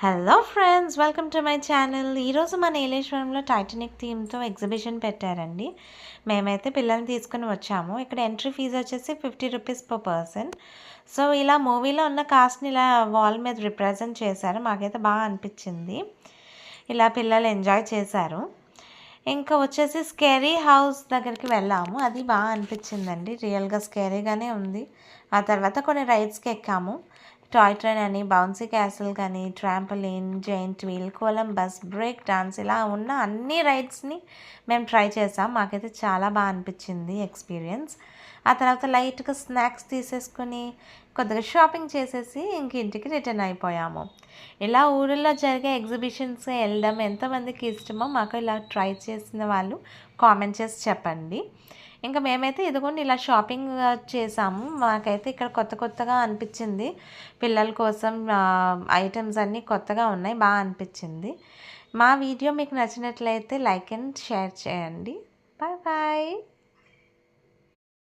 Hello friends, welcome to my channel. ఈరోజు మన నీలేశ్వరంలో Titanic థీమ్తో exhibition పెట్టారండి. మేమైతే పిల్లల్ని తీసుకుని వచ్చాము. ఇక్కడ ఎంట్రీ ఫీజు వచ్చేసి 50 రూపీస్ పర్ పర్సన్. సో ఇలా మూవీలో ఉన్న కాస్ట్ని ఇలా వాల్ మీద రిప్రజెంట్ చేశారు. మాకైతే బాగా అనిపించింది. ఇలా పిల్లలు ఎంజాయ్ చేశారు. ఇంకా వచ్చేసి స్కేరీ హౌస్ దగ్గరికి వెళ్ళాము. అది బాగా అనిపించిందండి. రియల్గా స్కేరీగానే ఉంది. ఆ తర్వాత కొన్ని రైడ్స్కి ఎక్కాము. టాయ్ ట్రైన్ అని, బౌన్సీ క్యాసిల్ కానీ, trampoline, giant wheel, Columbus, break dance ఇలా ఉన్న అన్ని రైడ్స్ని మేము ట్రై చేసాం. మాకైతే చాలా బాగా అనిపించింది ఎక్స్పీరియన్స్. ఆ తర్వాత లైట్గా స్నాక్స్ తీసేసుకొని కొద్దిగా షాపింగ్ చేసేసి ఇంక ఇంటికి రిటర్న్ అయిపోయాము. ఇలా ఊరిలో జరిగే ఎగ్జిబిషన్స్ వెళ్ళడం ఎంతమందికి ఇష్టమో మాకు ఇలా ట్రై చేసిన వాళ్ళు కామెంట్ చేసి చెప్పండి. ఇంకా మేమైతే ఇదిగోండి ఇలా షాపింగ్ చేసాము. మాకైతే ఇక్కడ కొత్త కొత్తగా అనిపించింది. పిల్లల కోసం ఐటమ్స్ అన్నీ కొత్తగా ఉన్నాయి. బాగా అనిపించింది. మా వీడియో మీకు నచ్చినట్లయితే లైక్ అండ్ షేర్ చేయండి. Bye bye.